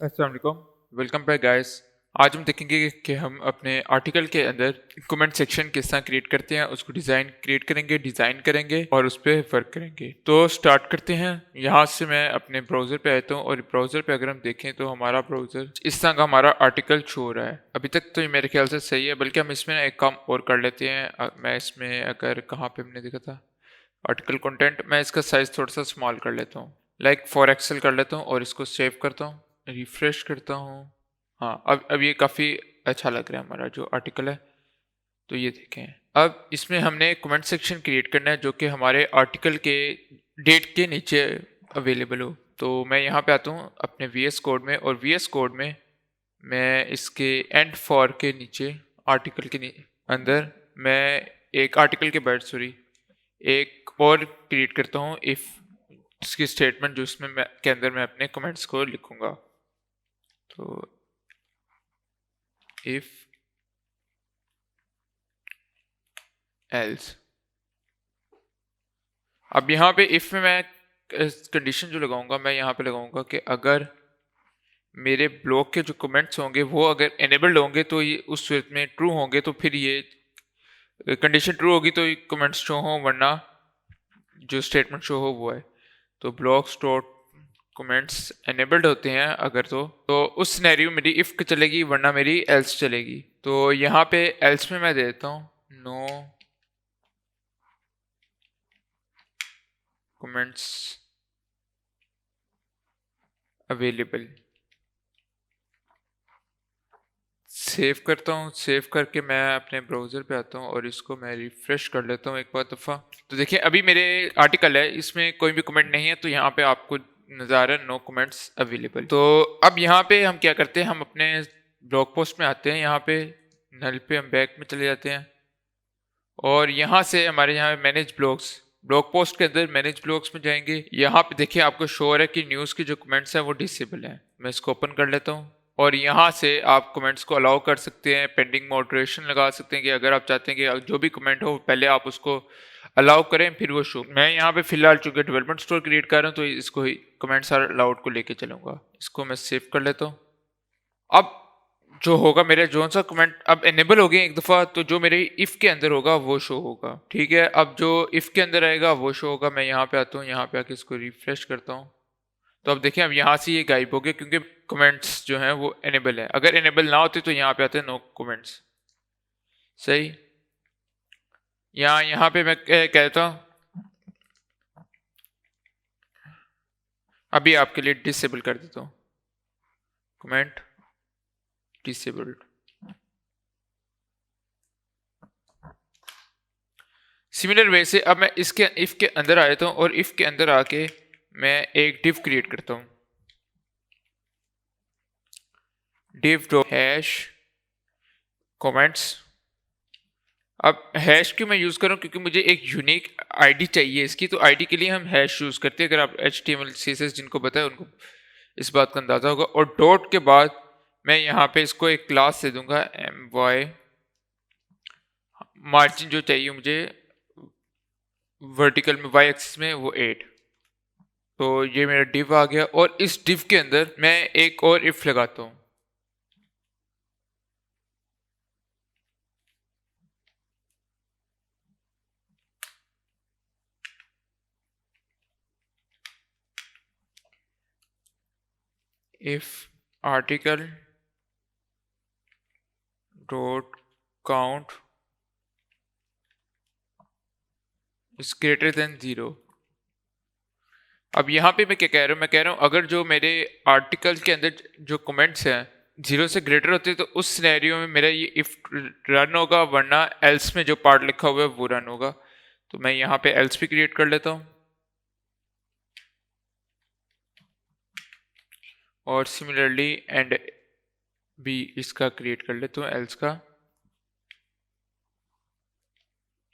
अस्सलाम वालेकुम। Welcome back guys. आज हम देखेंगे कि हम अपने आर्टिकल के अंदर कमेंट सेक्शन किस तरह क्रिएट करते हैं, उसको डिज़ाइन करेंगे और उस पर वर्क करेंगे। तो स्टार्ट करते हैं। यहाँ से मैं अपने ब्राउज़र पे आता हूँ और ब्राउज़र पे अगर हम देखें तो हमारा ब्राउज़र इस तरह का हमारा आर्टिकल शो हो रहा है। अभी तक तो ये मेरे ख्याल से सही है, बल्कि हम इसमें एक काम और कर लेते हैं। मैं इसमें अगर कहाँ पे हमने देखा था आर्टिकल कंटेंट, मैं इसका साइज़ थोड़ा सा स्मॉल कर लेता हूँ, लाइक 4 एक्सेल कर लेता हूँ और इसको सेव करता हूँ, रिफ्रेश करता हूँ। हाँ, अब ये काफ़ी अच्छा लग रहा है हमारा जो आर्टिकल है। तो ये देखें, अब इसमें हमने कमेंट सेक्शन क्रिएट करना है जो कि हमारे आर्टिकल के डेट के नीचे अवेलेबल हो। तो मैं यहाँ पे आता हूँ अपने VS कोड में, और VS कोड में मैं इसके एंड फॉर के नीचे आर्टिकल के अंदर मैं एक आर्टिकल के बाद एक और क्रिएट करता हूँ इफ़ इसकी स्टेटमेंट, जो इसमें के अंदर मैं अपने कमेंट्स को लिखूंगा। तो इफ एल्स, अब यहाँ पे इफ में मैं कंडीशन जो लगाऊंगा, मैं यहाँ पे लगाऊंगा कि अगर मेरे ब्लॉग के जो कमेंट्स होंगे वो अगर एनेबल्ड होंगे तो ये उस सूरत में ट्रू होंगे, तो फिर ये कंडीशन ट्रू होगी तो ये कमेंट्स शो हो, वरना जो स्टेटमेंट शो हो वो है। तो ब्लॉग्स डॉट कमेंट्स एनेबल्ड होते हैं अगर तो उस सिनेरियो में मेरी इफ़ चलेगी, वरना मेरी एल्स चलेगी। तो यहाँ पे एल्स में मैं दे देता हूँ नो कमेंट्स अवेलेबल। सेव करता हूँ, सेव करके मैं अपने ब्राउज़र पे आता हूँ और इसको मैं रिफ्रेश कर लेता हूँ एक बार दफ़ा। तो देखिए अभी मेरे आर्टिकल है, इसमें कोई भी कमेंट नहीं है, तो यहाँ पे आपको नज़र आ रहा है नो कमेंट्स अवेलेबल। तो अब यहाँ पे हम क्या करते हैं, हम अपने ब्लॉग पोस्ट में आते हैं, यहाँ पे नल पे हम बैक में चले जाते हैं और यहाँ से हमारे यहाँ मैनेज ब्लॉग्स, ब्लॉग पोस्ट के अंदर मैनेज ब्लॉग्स में जाएंगे। यहाँ पे देखिए आपको शो हो रहा है कि न्यूज़ की जो कमेंट्स हैं वो डिसेबल हैं। मैं इसको ओपन कर लेता हूँ और यहाँ से आप कमेंट्स को अलाउ कर सकते हैं, पेंडिंग मॉडरेशन लगा सकते हैं कि अगर आप चाहते हैं कि जो भी कमेंट हो पहले आप उसको अलाउ करें फिर वो शो। मैं यहाँ पे फिलहाल चूंकि डेवलपमेंट स्टोर क्रिएट कर रहा हूँ तो इसको ही कमेंट्स आर अलाउड को लेके चलूंगा। इसको मैं सेव कर लेता हूँ। अब जो होगा मेरे जो सा कमेंट अब एनेबल हो गए एक दफ़ा, तो जो मेरे इफ़ के अंदर होगा वो शो होगा। ठीक है, अब जो इफ़ के अंदर आएगा वो शो होगा। मैं यहाँ पे आता हूँ, यहाँ पे आके इसको रिफ्रेश करता हूँ। तो अब देखिए अब यहाँ से ये गायब हो गया क्योंकि कमेंट्स जो हैं वो एनेबल है। अगर एनेबल ना होते तो यहाँ पे आते हैं नो कमेंट्स। सही, यहाँ पे मैं कहता हूँ अभी आपके लिए डिसेबल कर देता हूँ, कमेंट डिसेबल्ड। सिमिलर वे से अब मैं इसके इफ़ के अंदर आ जाता हूँ और इफ़ के अंदर आके मैं एक डिव क्रिएट करता हूँ, div डॉट हैश कमेंट्स। अब हैश क्यों मैं यूज़ कर रहा हूँ, क्योंकि मुझे एक यूनिक आईडी चाहिए इसकी, तो आईडी के लिए हम हैश यूज़ करते हैं। अगर आप HTML CSS जिनको पता है उनको इस बात का अंदाज़ा होगा। और डॉट के बाद मैं यहाँ पे इसको एक क्लास दे दूंगा my, मार्जिन जो चाहिए मुझे वर्टिकल में y एक्सिस में वो 8। तो ये मेरा div आ गया और इस div के अंदर मैं एक और if लगाता हूँ। if article dot count is greater than 0। अब यहाँ पे मैं क्या कह रहा हूँ, मैं कह रहा हूँ अगर जो मेरे आर्टिकल के अंदर जो कमेंट्स हैं 0 से ग्रेटर होते हैं तो उस सिनेरियो में मेरा ये इफ रन होगा, वरना एल्स में जो पार्ट लिखा हुआ है वो रन होगा। तो मैं यहाँ पे एल्स भी क्रिएट कर लेता हूँ और सिमिलरली एंड भी इसका क्रिएट कर लेता हूँ, एल्स का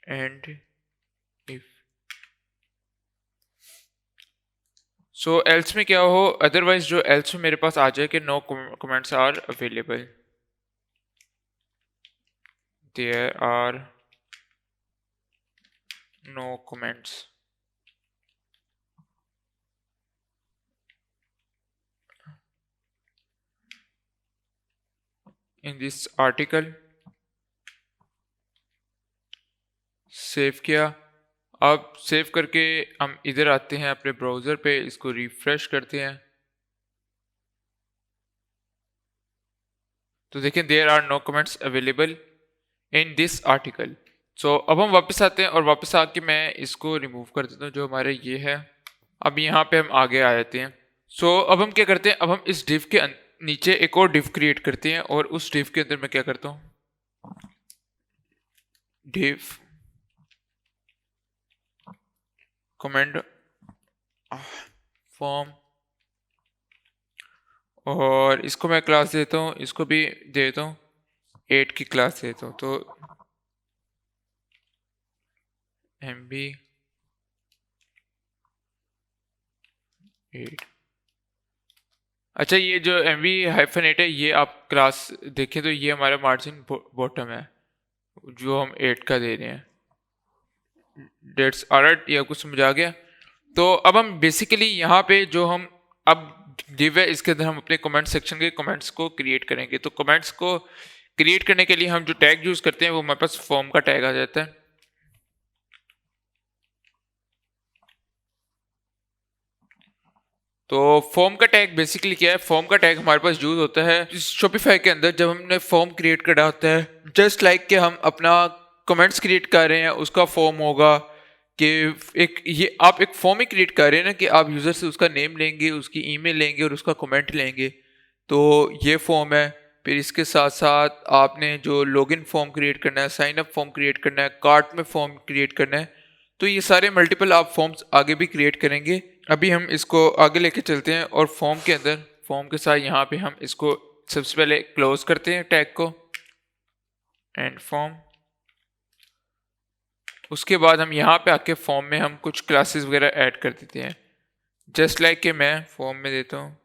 एंड इफ। सो एल्स में क्या हो, अदरवाइज जो एल्स में मेरे पास आ जाए कि no comments are available, there are no comments. In this article, save किया। अब सेव करके हम इधर आते हैं अपने ब्राउज़र पे, इसको रिफ्रेश करते हैं तो देखें there are no comments available in this article. So अब हम वापस आते हैं और वापस आके मैं इसको रिमूव कर देता हूँ जो हमारे ये है। अब यहाँ पे हम आगे आ जाते हैं। सो अब हम क्या करते हैं, अब हम इस डिव के नीचे एक और डिव क्रिएट करते हैं और उस डिव के अंदर मैं क्या करता हूँ, डिव कमेंट फॉर्म, और इसको मैं क्लास देता हूँ, इसको भी दे देता हूँ 8 की क्लास देता हूँ। तो MB 8। अच्छा, ये जो MB-8 है ये आप क्लास देखें तो ये हमारा मार्जिन बॉटम है जो हम 8 का दे रहे हैं। डेट्स ऑलराइट, ये आपको समझ आ गया। तो अब हम बेसिकली यहाँ पे जो हम अब डिव है इसके अंदर हम अपने कमेंट सेक्शन के कमेंट्स को क्रिएट करेंगे। तो कमेंट्स को क्रिएट करने के लिए हम जो टैग यूज करते हैं वो हमारे पास फॉर्म का टैग आ जाता है। तो फॉर्म का टैग बेसिकली क्या है, फॉर्म का टैग हमारे पास यूज होता है शॉपिफाई के अंदर जब हमने फॉर्म क्रिएट करा होता है। जस्ट लाइक कि हम अपना कमेंट्स क्रिएट कर रहे हैं उसका फॉर्म होगा कि एक ये आप एक फॉर्म ही क्रिएट कर रहे हैं ना कि आप यूज़र से उसका नेम लेंगे, उसकी ईमेल लेंगे और उसका कमेंट लेंगे। तो ये फॉर्म है। फिर इसके साथ साथ आपने जो लॉगिन फॉर्म क्रिएट करना है, साइन अप फॉर्म क्रिएट करना है, कार्ट में फॉर्म क्रिएट करना है। तो ये सारे मल्टीपल आप फॉर्म्स आगे भी क्रिएट करेंगे। अभी हम इसको आगे लेके चलते हैं और फॉर्म के अंदर फॉर्म के साथ यहाँ पे हम इसको सबसे पहले क्लोज करते हैं टैग को, एंड फॉर्म। उसके बाद हम यहाँ पे आके फॉर्म में हम कुछ क्लासेस वगैरह ऐड कर देते हैं। जस्ट लाइक कि मैं फॉर्म में देता हूँ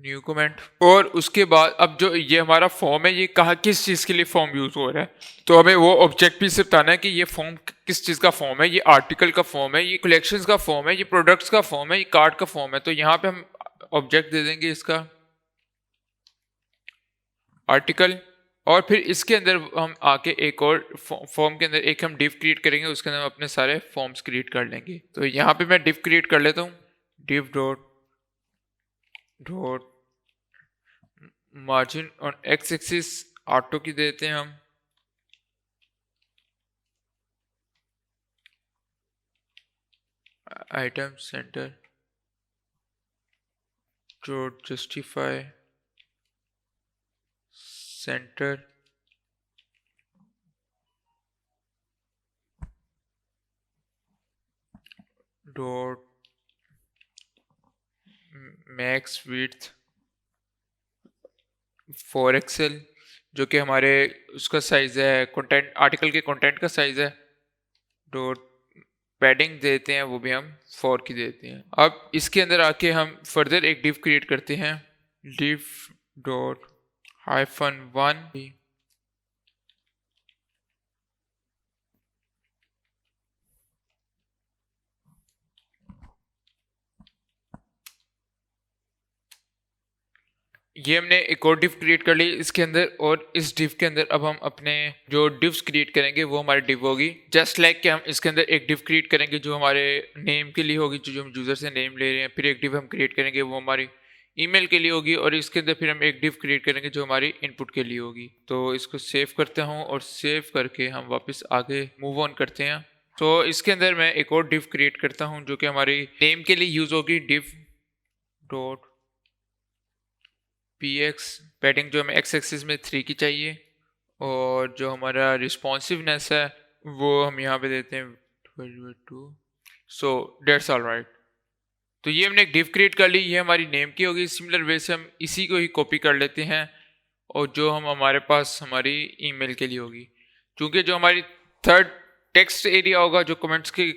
न्यू कमेंट, और उसके बाद अब जो ये हमारा फॉर्म है ये कहाँ किस चीज़ के लिए फॉर्म यूज हो रहा है, तो हमें वो ऑब्जेक्ट भी सिर्फ बताना है कि ये फॉर्म किस चीज़ का फॉर्म है। ये आर्टिकल का फॉर्म है, ये कलेक्शंस का फॉर्म है, ये प्रोडक्ट्स का फॉर्म है, ये कार्ड का फॉर्म है। तो यहाँ पे हम ऑब्जेक्ट दे देंगे इसका आर्टिकल, और फिर इसके अंदर हम आके एक और फॉर्म के अंदर एक हम डिव क्रिएट करेंगे, उसके अंदर हम अपने सारे फॉर्म्स क्रिएट कर लेंगे। तो यहाँ पे मैं डिव क्रिएट कर लेता हूँ, डिव डॉट डॉट मार्जिन और एक्स एक्सिस ऑटो की देते हैं हम, item center dot justify center dot max width four XL, जो कि हमारे उसका साइज है कंटेंट आर्टिकल के कंटेंट का साइज है। डॉट पैडिंग देते हैं वो भी हम 4 की देते हैं। अब इसके अंदर आके हम फर्दर एक डिव क्रिएट करते हैं, डिव डॉट -1। ये हमने एक और डिव क्रिएट कर ली इसके अंदर, और इस डिव के अंदर अब हम अपने जो डिव्स क्रिएट करेंगे वो हमारी डिव होगी। जस्ट लाइक कि हम इसके अंदर एक डिव क्रिएट करेंगे जो हमारे नेम के लिए होगी, जो हम यूज़र से नेम ले रहे हैं। फिर एक डिव हम क्रिएट करेंगे वो हमारी ईमेल के लिए होगी, और इसके अंदर फिर हम एक डिव क्रिएट करेंगे जो हमारी इनपुट के लिए होगी। तो इसको सेव करता हूँ और सेव करके हम वापस आगे मूव ऑन करते हैं। तो इसके अंदर मैं एक और डिव क्रिएट करता हूँ जो कि हमारी नेम के लिए यूज़ होगी, डिव डॉट px पैडिंग जो हमें x एक्सिस में 3 की चाहिए, और जो हमारा रिस्पॉन्सिवनेस है वो हम यहाँ पे देते हैं 12/2। So that's all right. तो ये हमने एक डिव क्रिएट कर ली, ये हमारी नेम की होगी। सिमिलर वे से हम इसी को ही कॉपी कर लेते हैं और जो हम हमारे पास हमारी ईमेल के लिए होगी, क्योंकि जो हमारी थर्ड टेक्स्ट एरिया होगा जो कमेंट्स के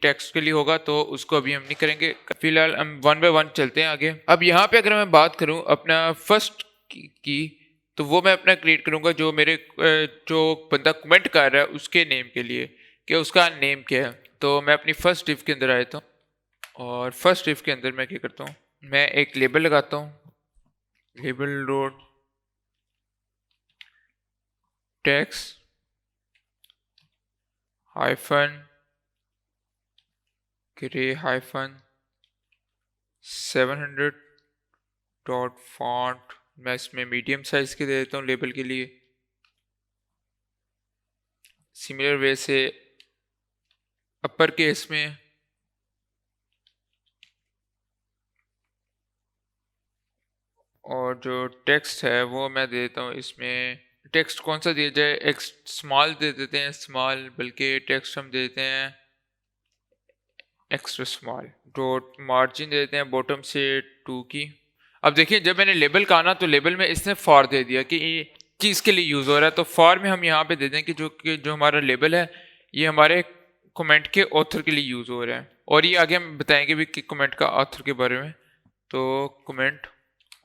टेक्स्ट के लिए होगा, तो उसको अभी हम नहीं करेंगे। फिलहाल हम 1 बाय 1 चलते हैं आगे। अब यहाँ पे अगर मैं बात करूँ अपना फर्स्ट की तो वो मैं अपना क्रिएट करूँगा जो मेरे जो बंदा कमेंट कर रहा है उसके नेम के लिए, कि उसका नेम क्या है। तो मैं अपनी फर्स्ट डिव के अंदर आया था और फर्स्ट डिव के अंदर मैं क्या करता हूँ, मैं एक लेबल लगाता हूँ, label dot text hyphen grey hyphen 700 dot font. मैं इसमें मीडियम साइज के दे देता हूँ लेबल के लिए। सिमिलर वे से अपर केस में और जो टेक्स्ट है वो मैं दे देता हूँ इसमें। टेक्स्ट कौन सा दिया जाए, एक स्मॉल दे देते हैं, स्मॉल, बल्कि टेक्स्ट हम देते हैं एक्स्ट्रा स्मॉल। डॉट मार्जिन देते हैं बॉटम से 2 की। अब देखिए जब मैंने लेबल कहा ना तो लेबल में इसने फॉर दे दिया कि ये चीज़ के लिए यूज़ हो रहा है, तो फॉर में हम यहाँ पे दे दें कि जो हमारा लेबल है ये हमारे कमेंट के ऑथर के लिए यूज़ हो रहा है। और ये आगे हम बताएंगे भी कि कमेंट का ऑथर के बारे में। तो कमेंट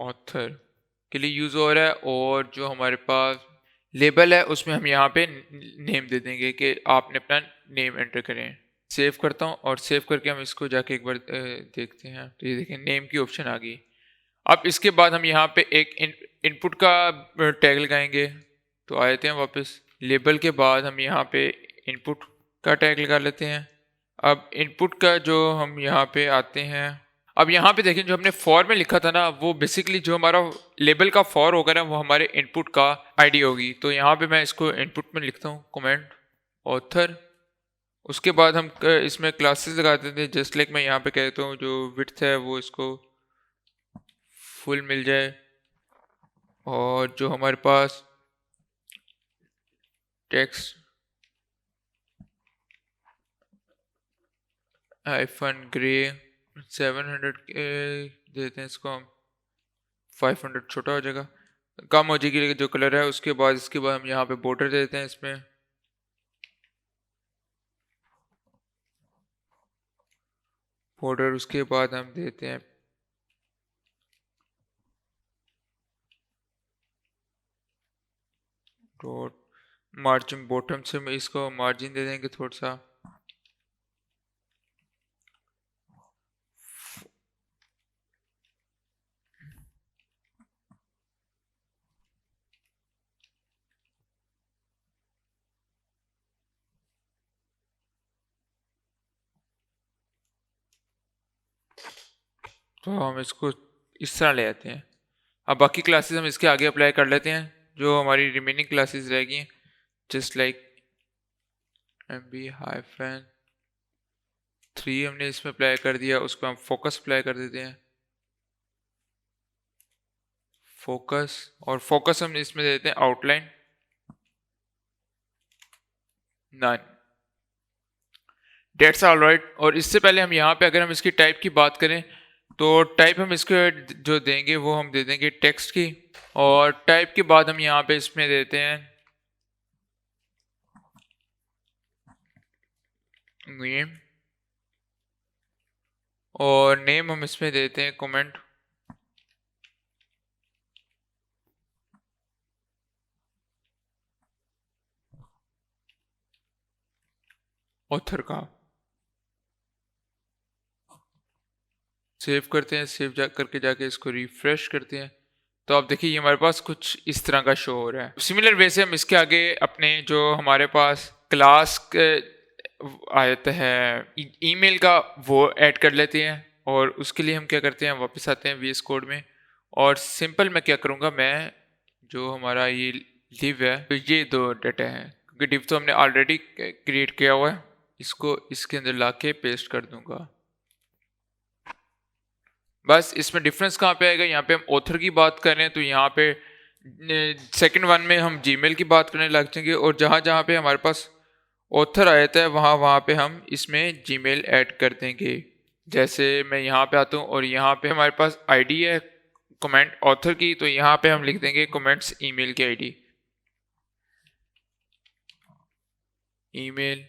ऑथर के लिए यूज़ हो रहा है, और जो हमारे पास लेबल है उसमें हम यहाँ पे नेम दे देंगे कि आपने अपना नेम एंटर करें। सेव करता हूँ और सेव करके हम इसको जाके एक बार देखते हैं। तो ये देखें नेम की ऑप्शन आ गई। अब इसके बाद हम यहाँ पे एक इनपुट का टैग लगाएंगे। तो आ जाते हैं वापस लेबल के बाद हम यहाँ पे इनपुट का टैग लगा लेते हैं। अब इनपुट का जो हम यहाँ पे आते हैं, अब यहाँ पे देखें जो हमने फॉर में लिखा था ना वो बेसिकली जो हमारा लेबल का फॉर होगा ना वो हमारे इनपुट का आईडी होगी। तो यहाँ पे मैं इसको इनपुट में लिखता हूँ कमेंट ऑथर। उसके बाद हम इसमें क्लासेस लगा देते हैं, जस्ट लाइक मैं यहाँ पे कहता हूँ जो विड्थ है वो इसको फुल मिल जाए। और जो हमारे पास टेक्स्ट हाइफन ग्रे 700 देते हैं, इसको हम 500 छोटा हो जाएगा, कम हो जाएगी जो कलर है। उसके बाद इसके बाद हम यहाँ पे बॉर्डर देते हैं इसमें बॉर्डर। उसके बाद हम देते हैं डॉट मार्जिन, बॉटम से मैं इसको मार्जिन दे देंगे थोड़ा सा। तो हम इसको इस तरह ले आते हैं। अब बाकी क्लासेस हम इसके आगे अप्लाई कर लेते हैं जो हमारी रिमेनिंग क्लासेस रहेगी, जस्ट लाइक MB हाइफन 3 हमने इसमें अप्लाई कर दिया। उसको हम फोकस अप्लाई कर देते हैं, फोकस। और फोकस हम इसमें देते हैं आउटलाइन 9। That's all right. और इससे पहले हम यहाँ पे अगर हम इसकी टाइप की बात करें तो टाइप हम इसके जो देंगे वो हम दे देंगे टेक्स्ट की। और टाइप के बाद हम यहाँ पे इसमें देते हैं नेम, और नेम हम इसमें देते हैं कमेंट ऑथर का। सेव करते हैं, सेव करके जाके इसको रिफ्रेश करते हैं। तो आप देखिए ये हमारे पास कुछ इस तरह का शो हो रहा है। सिमिलर वे से हम इसके आगे अपने जो हमारे पास क्लास आयत है ईमेल का वो ऐड कर लेते हैं। और उसके लिए हम क्या करते हैं, वापस आते हैं VS कोड में, और सिंपल मैं क्या करूँगा, मैं जो हमारा ये लिव है तो ये दो डाटा हैं क्योंकि डिव तो हमने ऑलरेडी क्रिएट किया हुआ है, इसको इसके अंदर ला के पेस्ट कर दूंगा। बस इसमें डिफरेंस कहाँ पे आएगा, यहाँ पे हम ऑथर की बात कर रहे हैं तो यहाँ पे सेकंड वन में हम जीमेल की बात करने लग जाएंगे, और जहाँ जहाँ पे हमारे पास ऑथर आया था वहाँ वहाँ पे हम इसमें जीमेल ऐड कर देंगे। जैसे मैं यहाँ पे आता हूँ और यहाँ पे हमारे पास आईडी है कमेंट ऑथर की, तो यहाँ पे हम लिख देंगे कमेंट्स ईमेल की आईडी, ईमेल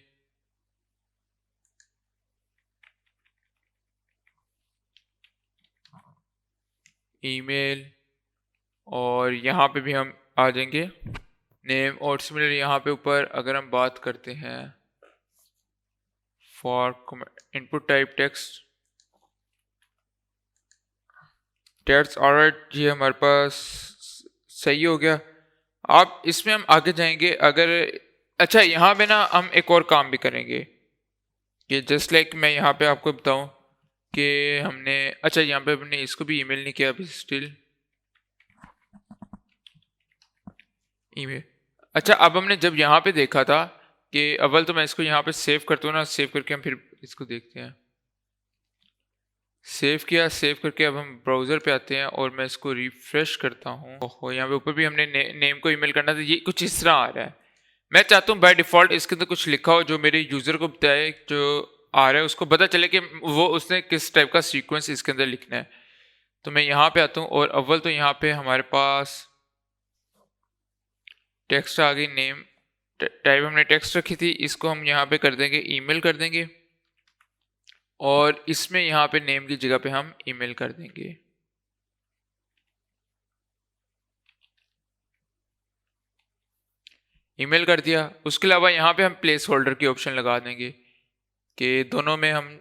ईमेल। और यहाँ पे भी हम आ जाएंगे नेम। और सिमिलर यहाँ पे ऊपर अगर हम बात करते हैं for input type text that's alright, ये हमारे पास सही हो गया। आप इसमें हम आगे जाएंगे अगर, अच्छा यहाँ पे ना हम एक और काम भी करेंगे कि जस्ट लाइक मैं यहाँ पे आपको बताऊं कि हमने, अच्छा यहाँ पे हमने इसको भी ईमेल नहीं किया अभी स्टिल ईमेल। अच्छा अब हमने जब यहाँ पे देखा था कि अव्वल तो मैं इसको यहाँ पे सेव करता हूँ ना, सेव करके हम फिर इसको देखते हैं। सेव किया, सेव करके अब हम ब्राउज़र पे आते हैं और मैं इसको रिफ्रेश करता हूँ। ओहो यहाँ पे ऊपर भी हमने नेम को ईमेल करना था, ये कुछ इस तरह आ रहा है। मैं चाहता हूँ बाय डिफ़ॉल्ट इसके अंदर कुछ लिखा हो जो मेरे यूज़र को बताए, जो आ रहा है उसको पता चले कि वो उसने किस टाइप का सीक्वेंस इसके अंदर लिखना है। तो मैं यहाँ पे आता हूँ और अव्वल तो यहाँ पे हमारे पास टेक्स्ट आ गई, नेम टाइप हमने टेक्स्ट रखी थी, इसको हम यहाँ पे कर देंगे ईमेल कर देंगे और इसमें यहाँ पे नेम की जगह पे हम ईमेल कर देंगे। ईमेल कर दिया। उसके अलावा यहाँ पे हम प्लेस होल्डर की ऑप्शन लगा देंगे कि दोनों में हम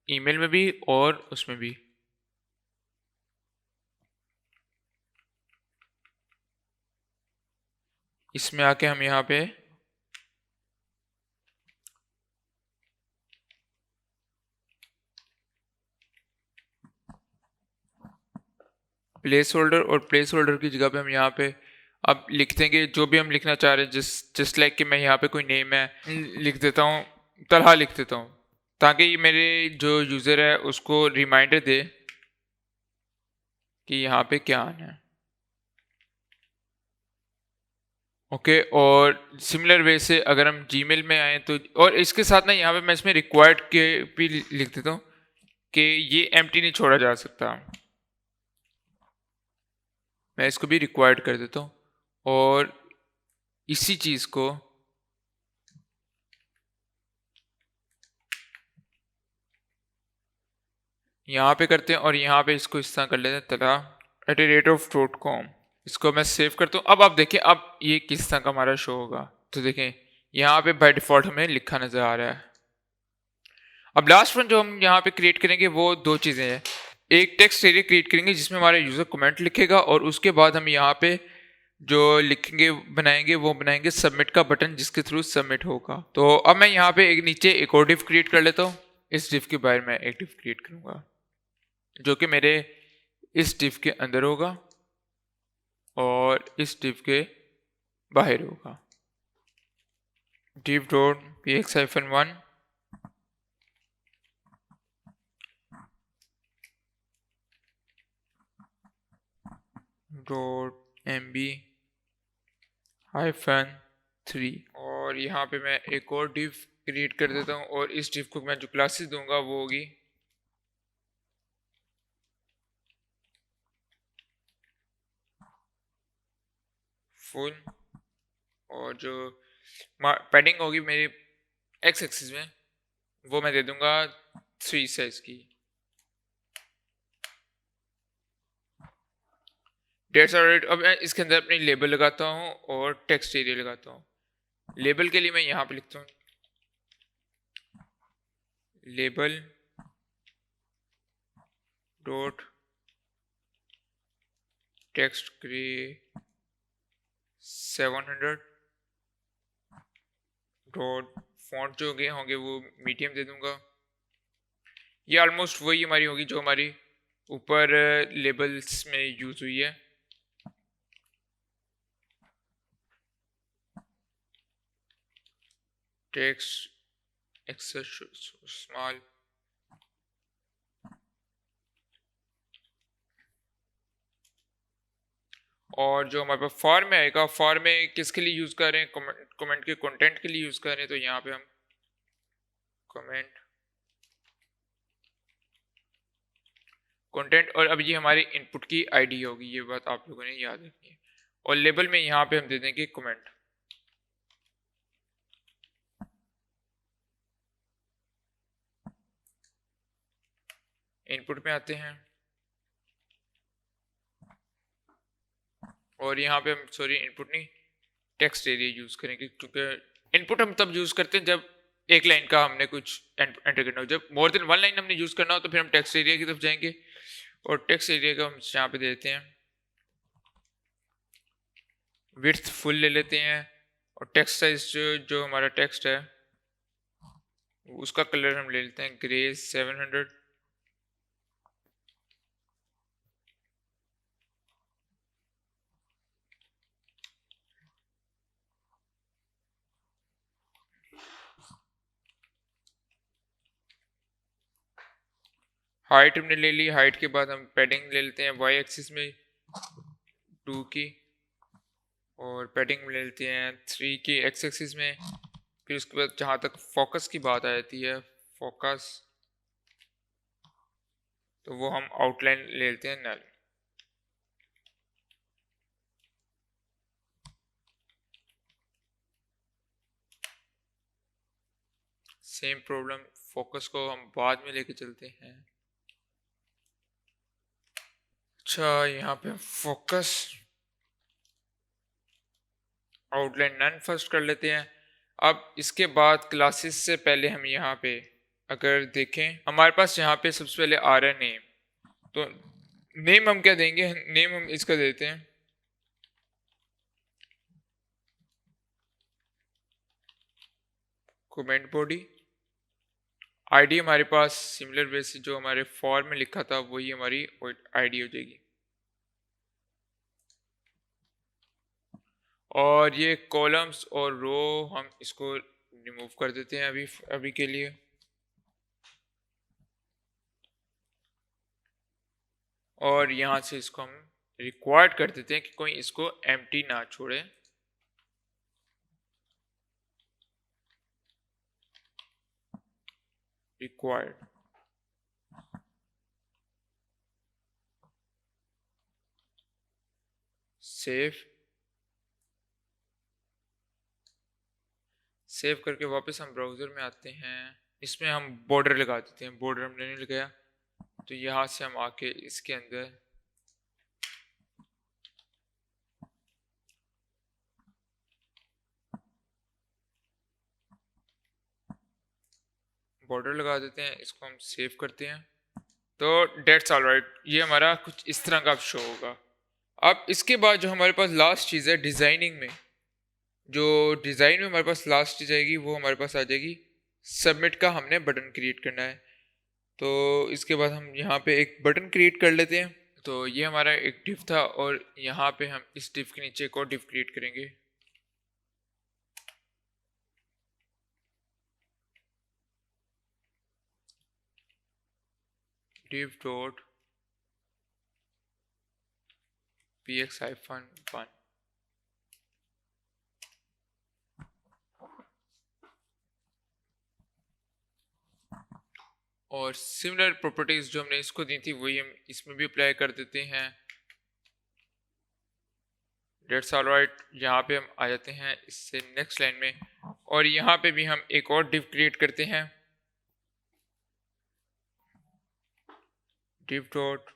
ईमेल में भी और उसमें भी। इसमें आके हम यहाँ पे प्लेस होल्डर और प्लेस होल्डर की जगह पे हम यहाँ पे अब लिख देंगे जो भी हम लिखना चाह रहे हैं। जस्ट लाइक कि मैं यहाँ पे कोई नेम है लिख देता हूँ, तलहा लिख देता हूँ, ताकि ये मेरे जो यूज़र है उसको रिमाइंडर दे कि यहाँ पे क्या आना है। ओके और सिमिलर वे से अगर हम जीमेल में आए तो, और इसके साथ ना यहाँ पे मैं इसमें रिक्वायर्ड के भी लिख देता हूँ कि ये एम्प्टी नहीं छोड़ा जा सकता, मैं इसको भी रिक्वायर्ड कर देता हूँ। और इसी चीज़ को यहाँ पे करते हैं और यहाँ पे इसको इस तरह कर लेते हैं tala@rate.com। इसको मैं सेव करता हूँ। अब आप देखें अब ये किस तरह का हमारा शो होगा, तो देखें यहाँ पे बाय डिफ़ॉल्ट हमें लिखा नज़र आ रहा है। अब लास्ट वन जो हम यहाँ पे क्रिएट करेंगे वो दो चीज़ें हैं। एक टेक्स्ट एरिया क्रिएट करेंगे जिसमें हमारा यूज़र कमेंट लिखेगा और उसके बाद हम यहाँ पे जो लिखेंगे बनाएंगे वो बनाएंगे सबमिट का बटन जिसके थ्रू सबमिट होगा। तो अब मैं यहाँ पे एक नीचे एक और डिव क्रिएट कर लेता हूँ। इस डिव के बाहर मैं एक डिव क्रिएट करूँगा जो कि मेरे इस डिव के अंदर होगा और इस डिव के बाहर होगा। div dot px-1 dot mb-3 और यहाँ पे मैं एक और डिव क्रिएट कर देता हूँ और इस डिव को मैं जो क्लासेस दूंगा वो होगी फुल, और जो पैडिंग होगी मेरी एक्स एक्सिस में वो मैं दे दूंगा 3 साइज की। That's alright. अब मैं इसके अंदर अपनी लेबल लगाता हूँ और टेक्स्ट एरिया लगाता हूँ। लेबल के लिए मैं यहाँ पे लिखता हूँ label dot text grey 700 dot font जो होंगे वो मीडियम दे दूंगा। ये ऑलमोस्ट वही हमारी होगी जो हमारी ऊपर लेबल्स में यूज हुई है। टेक्स्ट एक्सेस स्मॉल, और जो हमारे पास फॉर में आएगा, फॉर में किसके लिए यूज़ कर रहे हैं, कमेंट के कंटेंट के लिए यूज़ कर रहे हैं, तो यहाँ पे हम कमेंट कंटेंट, और अब ये हमारी इनपुट की आईडी होगी, ये बात आप लोगों ने याद रखनी है। और लेबल में यहाँ पे हम दे देंगे कमेंट। इनपुट में आते हैं और यहाँ पे हम सॉरी इनपुट नहीं टेक्स्ट एरिया यूज़ करेंगे, क्योंकि इनपुट हम तब यूज़ करते हैं जब एक लाइन का हमने कुछ एंटर करना हो। जब मोर देन वन लाइन हमने यूज़ करना हो तो फिर हम टेक्स्ट एरिया की तरफ जाएंगे और टेक्स्ट एरिया का हम यहाँ पे देते हैं विड्थ फुल ले लेते हैं। और टेक्स्ट साइज जो हमारा टेक्स्ट है उसका कलर हम ले लेते हैं ग्रे 700। हाइट हमने ले ली। हाइट के बाद हम पैडिंग ले लेते हैं वाई एक्सिस में 2 की, और पैडिंग ले लेते हैं 3 की एक्स एक्सिस में। फिर उसके बाद जहाँ तक फोकस की बात आ जाती है, फोकस तो वो हम आउटलाइन ले लेते हैं नल। सेम प्रॉब्लम, फोकस को हम बाद में लेके चलते हैं। अच्छा, यहाँ पे फोकस आउटलाइन नन फर्स्ट कर लेते हैं। अब इसके बाद क्लासेस से पहले हम यहाँ पे अगर देखें, हमारे पास यहाँ पे सबसे पहले आ रहा है नेम। तो नेम हम क्या देंगे, नेम हम इसका देते हैं कमेंट बॉडी। आईडी हमारे पास सिमिलर वे से जो हमारे फॉर्म में लिखा था वही हमारी आईडी हो जाएगी। और ये कॉलम्स और रो हम इसको रिमूव कर देते हैं अभी के लिए। और यहाँ से इसको हम रिक्वायर्ड कर देते हैं कि कोई इसको एम्प्टी ना छोड़े। रिक्वायर्ड सेव करके वापस हम ब्राउज़र में आते हैं। इसमें हम बॉर्डर लगा देते हैं। बॉर्डर हमने नहीं लगाया तो यहाँ से हम आके इसके अंदर बॉर्डर लगा देते हैं। इसको हम सेव करते हैं। तो डेट्स ऑल राइट, ये हमारा कुछ इस तरह का अब शो होगा। अब इसके बाद जो हमारे पास लास्ट चीज़ है डिज़ाइनिंग में, जो डिज़ाइन में हमारे पास लास्ट चीज़ आएगी वो हमारे पास आ जाएगी सबमिट का। हमने बटन क्रिएट करना है। तो इसके बाद हम यहाँ पे एक बटन क्रिएट कर लेते हैं। तो ये हमारा एक डिव था और यहाँ पे हम इस डिव के नीचे एक और डिव क्रिएट करेंगे। डिव डॉट px-1 और सिमिलर प्रॉपर्टीज जो हमने इसको दी थी वही हम इसमें भी अप्लाई कर देते हैं। डेट्स ऑल राइट, यहाँ पे हम आ जाते हैं इससे नेक्स्ट लाइन में, और यहाँ पे भी हम एक और डिव क्रिएट करते हैं। डिव डॉट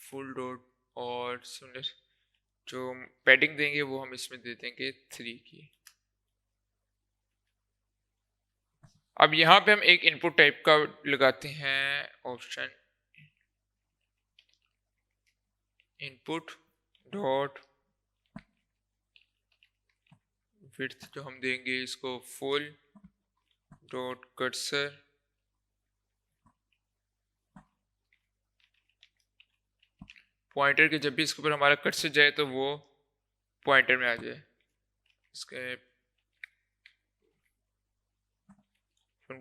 फुल डॉट, और सिमिलर जो पैडिंग देंगे वो हम इसमें दे देंगे 3 की। अब यहाँ पे हम एक इनपुट टाइप का लगाते हैं ऑप्शन इनपुट डॉट विड्थ, जो हम देंगे इसको फुल डॉट कर्सर पॉइंटर के। जब भी इसके ऊपर हमारा कर्सर जाए तो वो पॉइंटर में आ जाए। इसके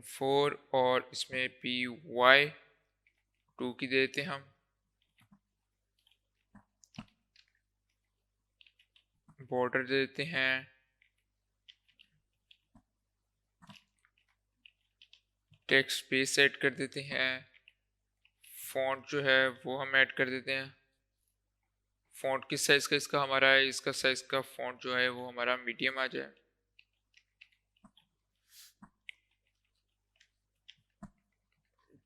4 और इसमें py2 की देते हैं हम। बॉर्डर दे देते हैं टेक्स्ट स्पेस ऐड कर देते हैं। फॉन्ट जो है वो हम ऐड कर देते हैं। फॉन्ट किस साइज का इसका हमारा है, इसका साइज का फॉन्ट जो है वो हमारा मीडियम आ जाए।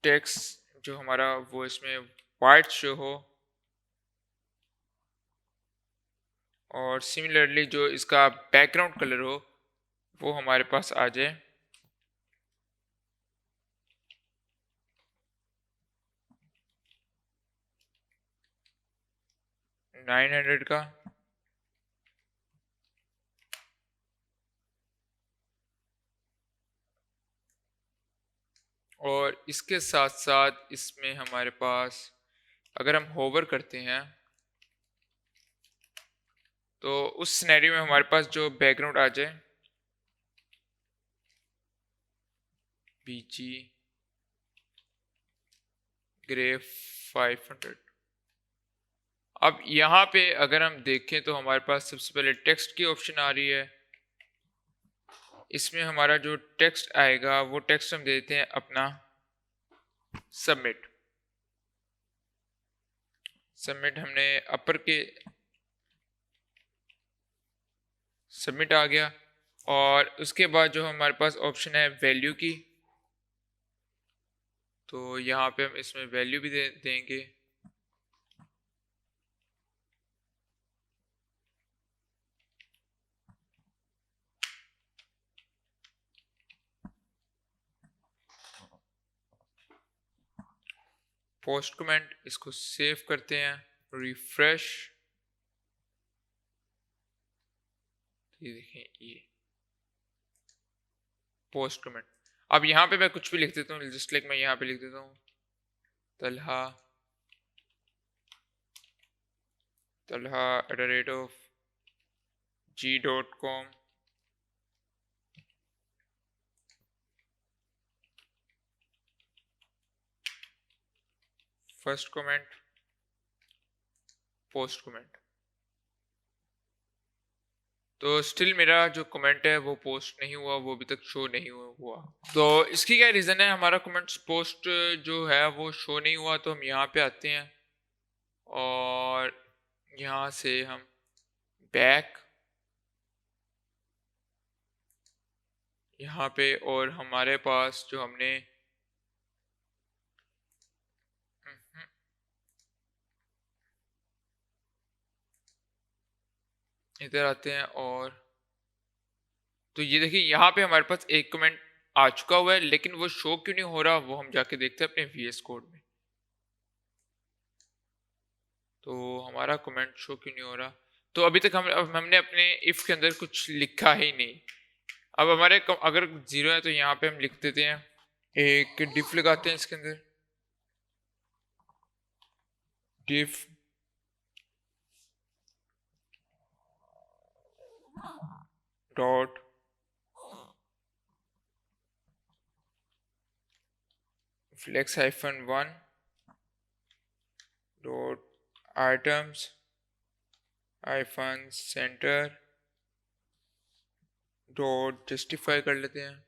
टेक्स्ट जो हमारा वो इसमें वाइट शो हो। और सिमिलरली जो इसका बैकग्राउंड कलर हो वो हमारे पास आ जाए 900 का। और इसके साथ साथ इसमें हमारे पास अगर हम होवर करते हैं तो उस सिनेरियो में हमारे पास जो बैकग्राउंड आ जाए बीजी ग्रे 500। अब यहाँ पे अगर हम देखें तो हमारे पास सबसे पहले टेक्स्ट की ऑप्शन आ रही है। इसमें हमारा जो टेक्स्ट आएगा वो टेक्स्ट हम दे देते हैं अपना सबमिट। सबमिट हमने अपर के सबमिट आ गया। और उसके बाद जो हमारे पास ऑप्शन है वैल्यू की, तो यहाँ पे हम इसमें वैल्यू भी देंगे। पोस्ट कमेंट, इसको सेव करते हैं, रिफ्रेश। ये देखें ये पोस्ट कमेंट। अब यहाँ पे मैं कुछ भी लिख देता हूँ, जस्ट लाइक मैं यहाँ पे लिख देता हूँ Talha @g.com। First comment post comment. तो स्टिल मेरा जो कमेंट है वो पोस्ट नहीं हुआ, वो अभी तक शो नहीं हुआ। तो इसकी क्या रीज़न है हमारा कमेंट पोस्ट जो है वो शो नहीं हुआ? तो हम यहाँ पे आते हैं और यहाँ से हम बैक यहाँ पे, और हमारे पास जो हमने इधर आते हैं। और तो ये देखिए यहाँ पे हमारे पास एक कमेंट आ चुका हुआ है, लेकिन वो शो क्यों नहीं हो रहा वो हम जाके देखते हैं अपने VS कोड में। तो हमारा कमेंट शो क्यों नहीं हो रहा? तो अभी तक हमने अपने इफ के अंदर कुछ लिखा ही नहीं। अब हमारे अगर 0 है तो यहाँ पे हम लिख देते हैं, एक डिफ लगाते हैं इसके अंदर, div dot flex-1 dot items -center dot justify कर लेते हैं।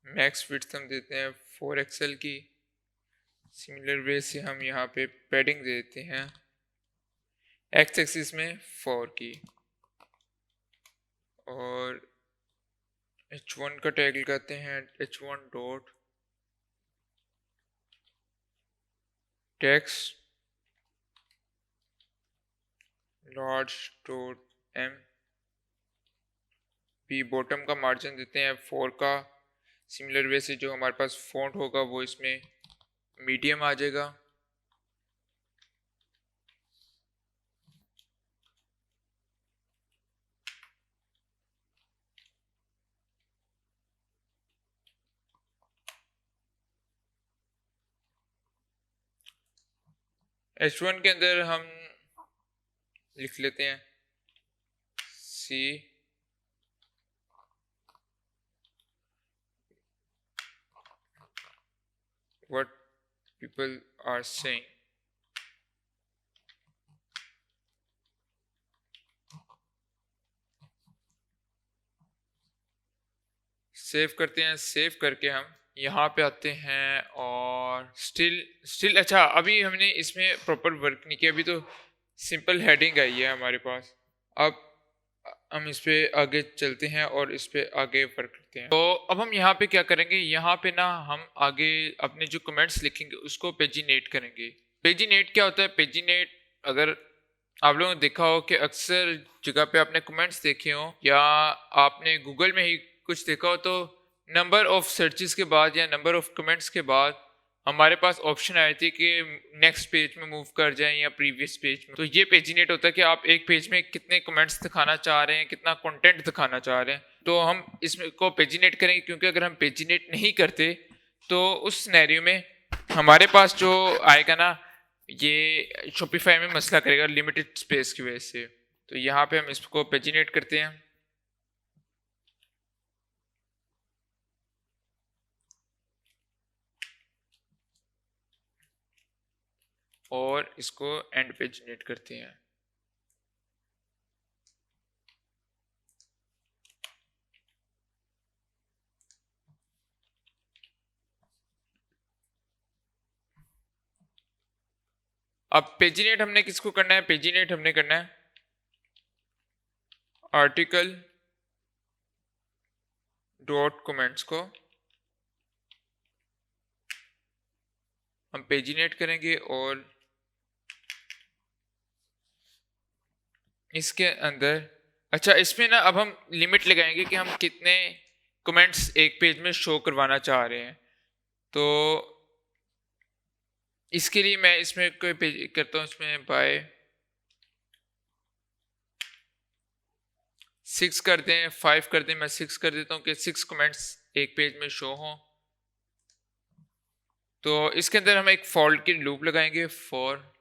मैक्स विड्थ हम देते हैं 4 एक्सएल की। सिमिलर वे से हम यहाँ पे पैडिंग दे देते हैं एक्स एक्सिस में 4 की। और h1 का टैग लगाते हैं h1 dot text large dot M P. Bottom का मार्जिन देते हैं 4 का। सिमिलर वे से जो हमारे पास फॉन्ट होगा वो इसमें मीडियम आ जाएगा। h1 के अंदर हम लिख लेते हैं सी what people are saying। Save करते हैं। सेव करके हम यहाँ पे आते हैं और स्टिल स्टिल अच्छा, अभी हमने इसमें प्रॉपर वर्क नहीं किया, अभी तो सिंपल हेडिंग आई है हमारे पास। अब हम इस पे आगे चलते हैं और इस पे आगे वर्क करते हैं। तो अब हम यहाँ पे क्या करेंगे, यहाँ पे ना हम आगे अपने जो कमेंट्स लिखेंगे उसको पेजिनेट करेंगे। पेजिनेट क्या होता है? पेजिनेट, अगर आप लोगों ने देखा हो कि अक्सर जगह पे आपने कमेंट्स देखे हो या आपने गूगल में ही कुछ देखा हो, तो नंबर ऑफ सर्चेस के बाद या नंबर ऑफ कमेंट्स के बाद हमारे पास ऑप्शन आई थी कि नेक्स्ट पेज में मूव कर जाएं या प्रीवियस पेज में। तो ये पेजिनेट होता है कि आप एक पेज में कितने कमेंट्स दिखाना चाह रहे हैं, कितना कंटेंट दिखाना चाह रहे हैं। तो हम इसमें को पेजिनेट करेंगे, क्योंकि अगर हम पेजिनेट नहीं करते तो उस सिनेरियो में हमारे पास जो आएगा ना, ये शॉपिफाई में मसला करेगा लिमिटेड स्पेस की वजह से। तो यहाँ पे हम इसको पेजिनेट करते हैं और इसको एंड पेजिनेट करते हैं। अब पेजिनेट हमने किसको करना है? पेजिनेट हमने करना है आर्टिकल डॉट कमेंट्स को हम पेजिनेट करेंगे और इसके अंदर अच्छा, इसमें ना अब हम लिमिट लगाएंगे कि हम कितने कमेंट्स एक पेज में शो करवाना चाह रहे हैं। तो इसके लिए मैं इसमें कोई पेज करता हूँ, इसमें बाय 6 कर दें, 5 कर दें, मैं 6 कर देता हूँ कि 6 कमेंट्स एक पेज में शो हों। तो इसके अंदर हम एक फॉर की लूप लगाएंगे, फॉर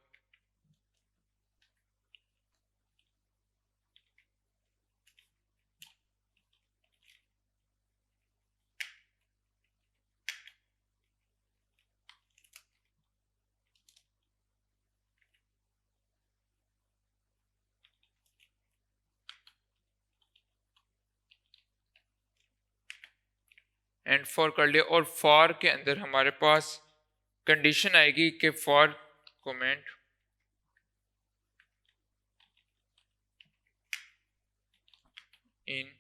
एंड फॉर कर लिया। और फॉर के अंदर हमारे पास कंडीशन आएगी कि for comment in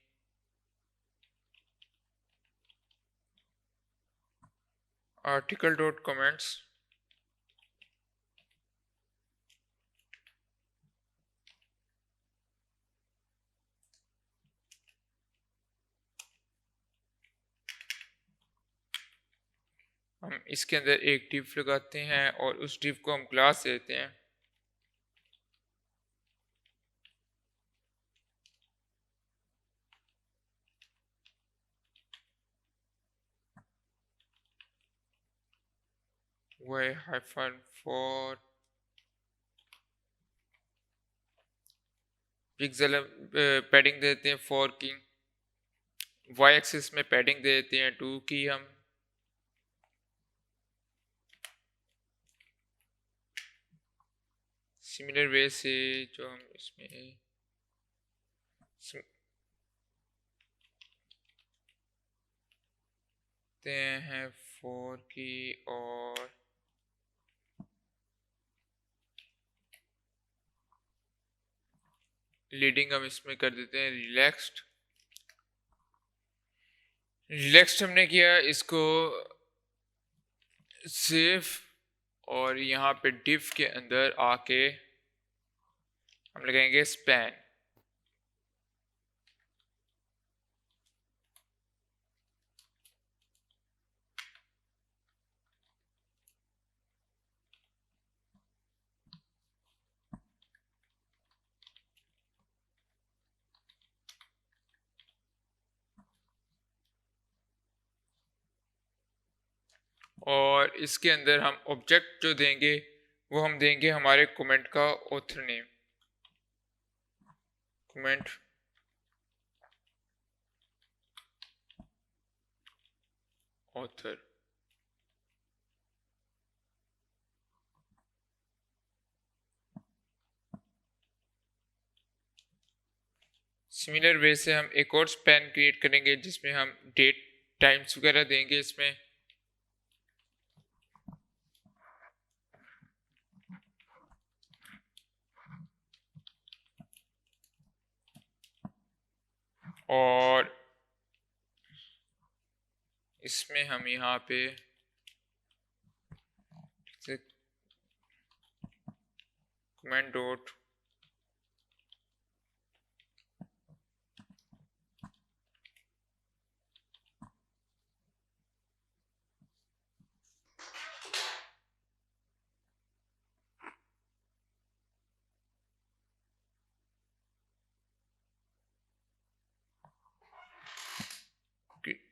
article dot comments हम इसके अंदर एक डिव लगाते हैं और उस डिव को हम क्लास देते हैं Y hyphen four pixel padding देते हैं 4 की, वाई एक्सिस में पैडिंग दे देते हैं 2 की हम। सिमिलर वे से जो हम इसमें देते हैं 4 की और लीडिंग हम इसमें कर देते हैं रिलैक्स्ड। रिलैक्स्ड हमने किया, इसको सेव और यहाँ पे डिफ के अंदर आके हम लगाएंगे स्पैन। और इसके अंदर हम ऑब्जेक्ट जो देंगे वो हम देंगे हमारे कमेंट का author name, comment author. Similar way से हम एक और स्पैन क्रिएट करेंगे जिसमें हम डेट टाइम्स वगैरह देंगे इसमें। और इसमें हम यहाँ पे comment dot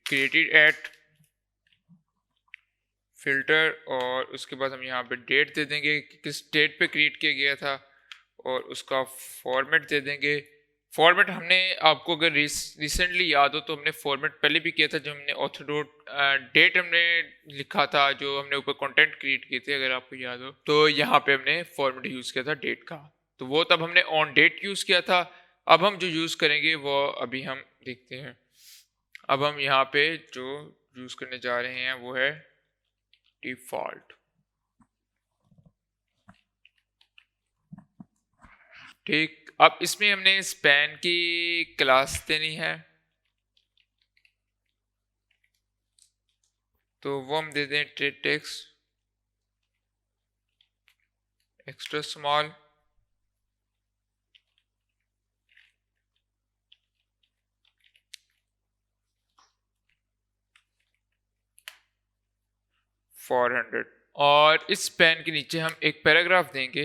created at filter, और उसके बाद हम यहाँ पे डेट दे देंगे कि किस डेट पे क्रिएट किया गया था, और उसका फॉर्मेट दे देंगे। फॉर्मेट हमने, आपको अगर रिसेंटली याद हो तो हमने फॉर्मेट पहले भी किया था, जो हमने ऑथर डॉट डेट हमने लिखा था, जो हमने ऊपर कंटेंट क्रिएट किए थे, अगर आपको याद हो तो यहाँ पे हमने फॉर्मेट यूज़ किया था डेट का, तो वो तब हमने ऑन डेट यूज़ किया था। अब हम जो यूज़ करेंगे वो अभी हम देखते हैं। अब हम यहाँ पे जो यूज़ करने जा रहे हैं वो है डिफॉल्ट। ठीक, अब इसमें हमने स्पैन की क्लास देनी है, तो वो हम दे दें टेक्स्ट एक्स्ट्रा स्मॉल, फोर 100। और इस स्पैन के नीचे हम एक पैराग्राफ देंगे,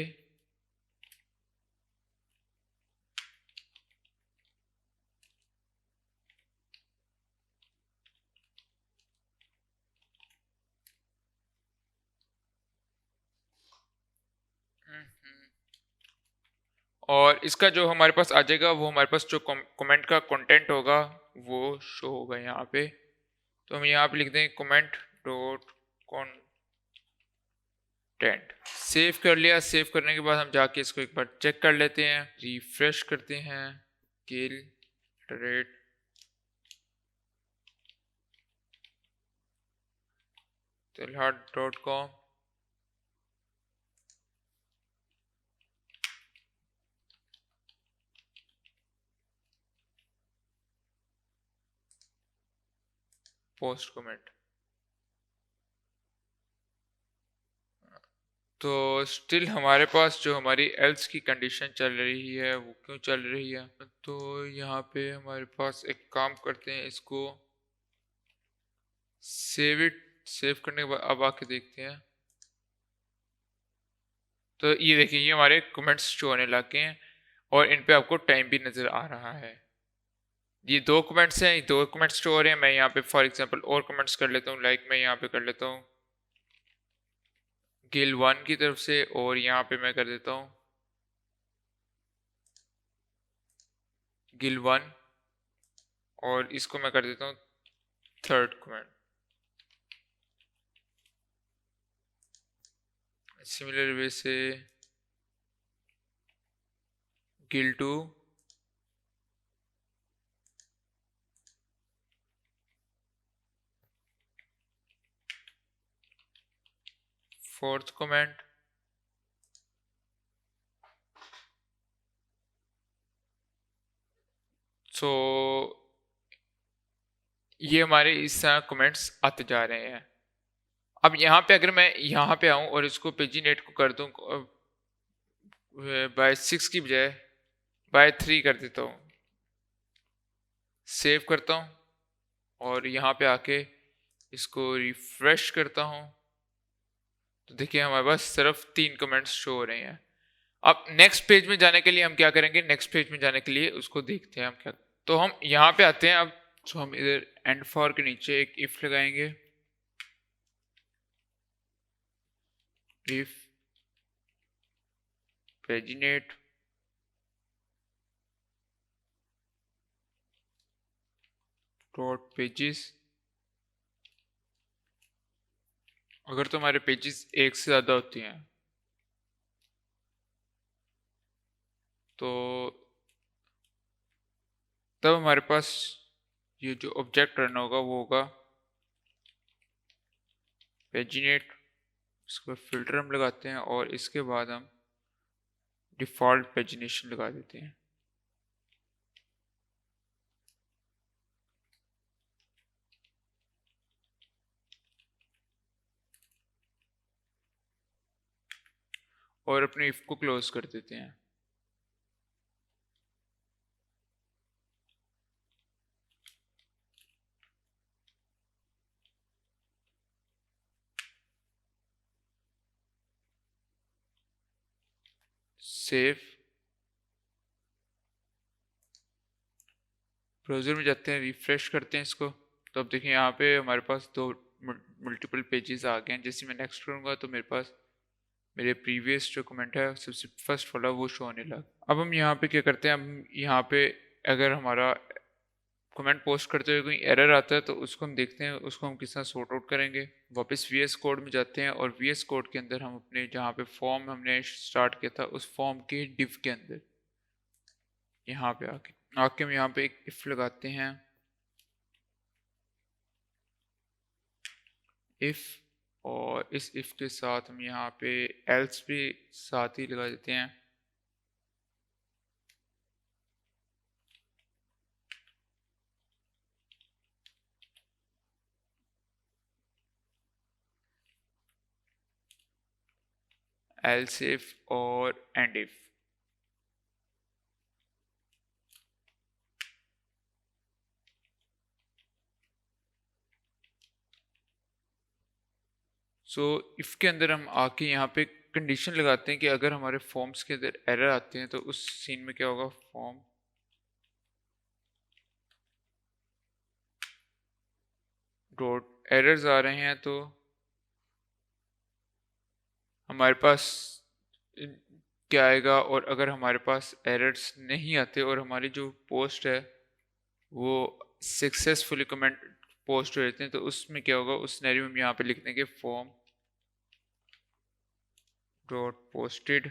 और इसका जो हमारे पास आ जाएगा वो हमारे पास जो कमेंट का कंटेंट होगा वो शो होगा यहाँ पे। तो हम यहाँ पे लिख दें कमेंट डॉट कंटेंट। सेव कर लिया। सेव करने के बाद हम जाके इसको एक बार चेक कर लेते हैं, रिफ्रेश करते हैं। किल रेट tilhat.com, पोस्ट कमेंट। तो स्टिल हमारे पास जो हमारी एल्स की कंडीशन चल रही है वो क्यों चल रही है, तो यहाँ पे हमारे पास एक काम करते हैं, इसको सेव इट। सेव करने के बाद अब आके देखते हैं, तो ये देखिए ये हमारे कमेंट्स शो होने लग गए हैं और इन पे आपको टाइम भी नज़र आ रहा है। ये दो कमेंट्स हैं, ये दो कमेंट्स शो हो रहे हैं। मैं यहाँ पे फॉर एग्जांपल और कमेंट्स कर लेता हूँ, लाइक मैं यहाँ पे कर लेता हूँ गिल 1 की तरफ से, और यहाँ पे मैं कर देता हूँ गिल 1, और इसको मैं कर देता हूँ थर्ड कमेंट। सिमिलर वे से गिल 2, फोर्थ कमेंट, सो ये हमारे इस तरह कमेंट्स आते जा रहे हैं। अब यहाँ पे अगर मैं यहाँ पे आऊँ और इसको पेजीनेट को कर दूँ बाय 6 की बजाय बाय 3 कर देता हूँ, सेव करता हूँ और यहाँ पे आके इसको रिफ्रेश करता हूँ, तो देखिए हमारे पास सिर्फ 3 कमेंट्स शो हो रहे हैं। अब नेक्स्ट पेज में जाने के लिए हम क्या करेंगे, नेक्स्ट पेज में जाने के लिए उसको देखते हैं हम क्या। तो हम यहाँ पे आते हैं। अब तो हम इधर एंड फॉर के नीचे एक इफ लगाएंगे, इफ पेजिनेट डॉट पेजेस, अगर तो हमारे पेजेस एक से ज़्यादा होती हैं तो तब हमारे पास ये जो ऑब्जेक्ट रन होगा वो होगा पेजिनेट। इसको फिल्टर हम लगाते हैं और इसके बाद हम डिफ़ॉल्ट पेजिनेशन लगा देते हैं। और अपने इफ को क्लोज कर देते हैं। सेव, ब्राउज़र में जाते हैं, रिफ्रेश करते हैं इसको, तो अब देखिए यहाँ पे हमारे पास दो मल्टीपल पेजेस आ गए हैं। जैसे मैं नेक्स्ट करूँगा तो मेरे पास मेरे प्रीवियस जो कमेंट है सबसे फर्स्ट वाला वो शो होने लगा। अब हम यहाँ पे क्या करते हैं, हम यहाँ पे अगर हमारा कमेंट पोस्ट करते हुए कोई एरर आता है तो उसको हम देखते हैं, उसको हम किस तरह सॉर्ट आउट करेंगे। वापस वी एस कोड में जाते हैं और वी एस कोड के अंदर हम अपने जहाँ पे फॉर्म हमने स्टार्ट किया था उस फॉर्म के डिव के अंदर यहाँ पे आके हम यहाँ पे एक इफ लगाते हैं। इफ, और इस इफ के साथ हम यहाँ पे एल्स भी साथ ही लगा देते हैं। एल्स इफ और एंड इफ। सो इफ के अंदर हम आके यहाँ पे कंडीशन लगाते हैं कि अगर हमारे फॉर्म्स के अंदर एरर आते हैं तो उस सीन में क्या होगा, फॉर्म डॉट एरर्स आ रहे हैं तो हमारे पास क्या आएगा, और अगर हमारे पास एरर्स नहीं आते और हमारी जो पोस्ट है वो सक्सेसफुली कमेंट पोस्ट हो जाते हैं तो उसमें क्या होगा, उस सिनेरियो में हम यहाँ पे लिख देंगे फॉर्म डॉट पोस्टेड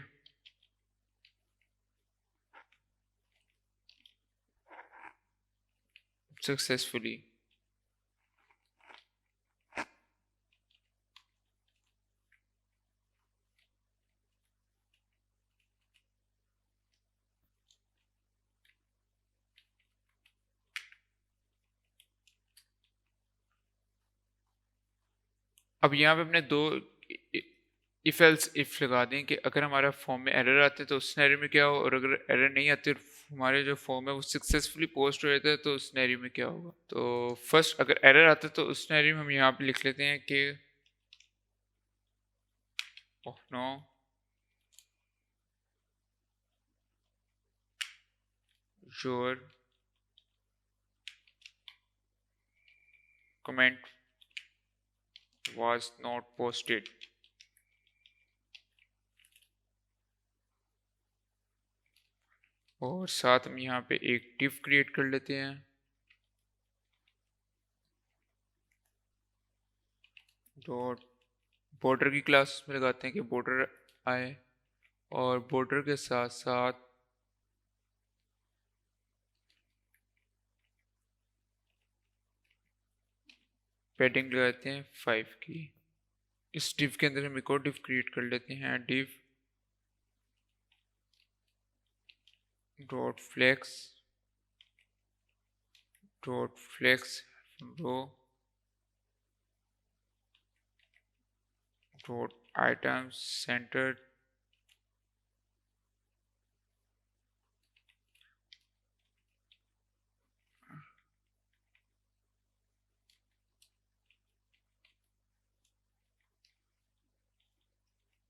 सक्सेसफुली। अब यहाँ पे अपने दो इफ एल्स इफ लगा दें कि अगर हमारा फॉर्म में एरर आते हैं तो उस सिनेरियो में क्या हो, और अगर एरर नहीं आते और हमारे जो फॉर्म है वो सक्सेसफुली पोस्ट हो जाता है तो उस सिनेरियो में क्या होगा। तो फर्स्ट अगर एरर आता है तो उस सिनेरियो में हम यहाँ पे लिख लेते हैं कि oh know your comment was not posted। और साथ में यहाँ पे एक div क्रिएट कर लेते हैं डॉट बॉर्डर की क्लास में लगाते हैं कि बॉर्डर आए, और बॉर्डर के साथ साथ पैडिंग लगाते हैं 5 की। इस div के अंदर हम एक और div क्रिएट कर लेते हैं, div dot flex row dot item center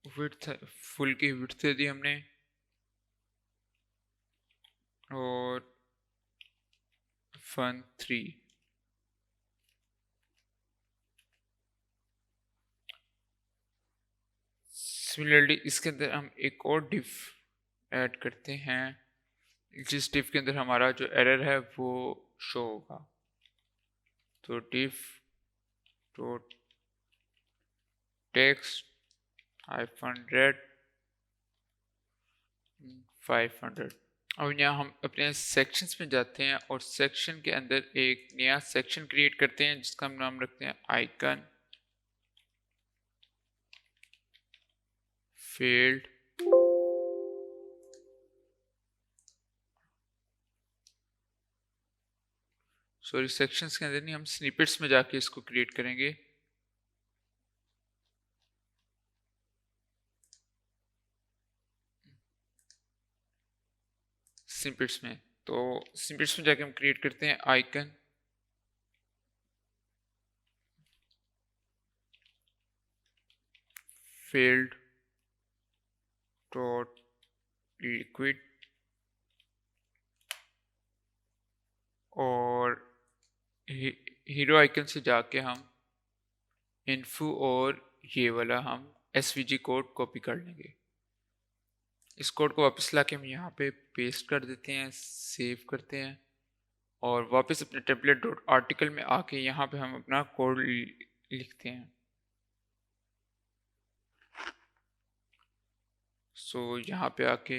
width, full की विड्थ दे दी हमने, और फन 3। सिमिलरली इसके अंदर हम एक और div ऐड करते हैं जिस div के अंदर हमारा जो एरर है वो शो होगा। तो div डॉट टेक्स्ट -red 500। अब यहाँ हम अपने सेक्शंस में जाते हैं और सेक्शन के अंदर एक नया सेक्शन क्रिएट करते हैं जिसका हम नाम रखते हैं आइकन फील्ड। सॉरी, सेक्शंस के अंदर नहीं, हम स्निपेट्स में जाके इसको क्रिएट करेंगे। स्निपेट्स में। तो स्निपेट्स में जाके हम क्रिएट करते हैं आइकन फील्ड डॉट लिक्विड, और हीरो आइकन से जाके हम इन्फो और ये वाला हम एसवीजी कोड कॉपी कर लेंगे। इस कोड को वापस लाके हम यहाँ पे पेस्ट कर देते हैं, सेव करते हैं और वापस अपने टेम्पलेट डॉट आर्टिकल में आके यहाँ पे हम अपना कोड लिखते हैं। सो यहाँ पे आके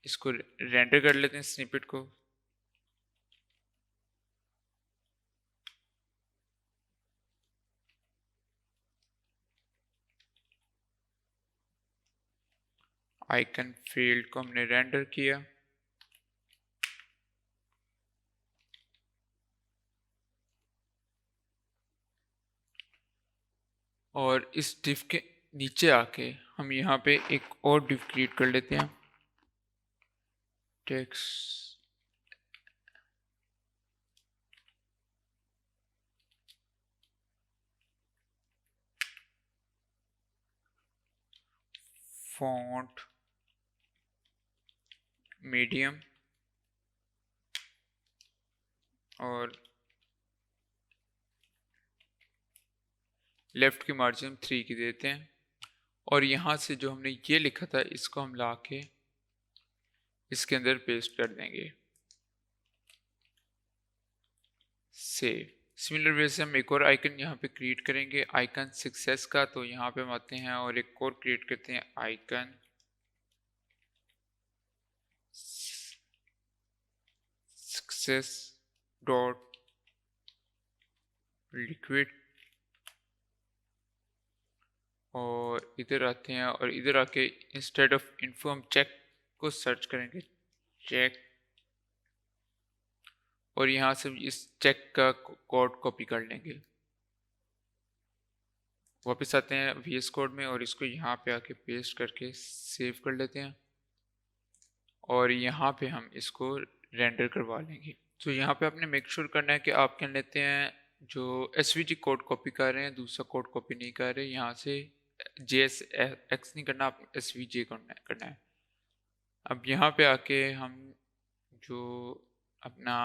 इसको रेंडर कर लेते हैं स्निपेट को। आइकन फील्ड को हमने रेंडर किया और इस डिव के नीचे आके हम यहाँ पे एक और डिव क्रिएट कर लेते हैं, टेक्स्ट फॉन्ट मीडियम और लेफ्ट की मार्जिन 3 की देते हैं और यहाँ से जो हमने ये लिखा था इसको हम लाके इसके अंदर पेस्ट कर देंगे, सेव। सिमिलर वे से हम एक और आइकन यहाँ पे क्रिएट करेंगे आइकन सक्सेस का। तो यहाँ पे हम आते हैं और एक और क्रिएट करते हैं आइकन सक्सेस डॉट लिक्विड, और इधर आते हैं और इधर आके इंस्टेड ऑफ इन्फो हम चेक को सर्च करेंगे, चेक, और यहाँ से इस चेक का कोड कॉपी कर लेंगे। वापस आते हैं VS कोड में और इसको यहाँ पे आके पेस्ट करके सेव कर लेते हैं और यहाँ पे हम इसको रेंडर करवा लेंगे। तो यहाँ पे आपने मेक श्योर करना है कि आप क्या लेते हैं, जो SVG कोड कॉपी कर रहे हैं दूसरा कोड कॉपी नहीं कर रहे, यहाँ से JSX नहीं करना, आप SVG करना है। अब यहाँ पे आके हम जो अपना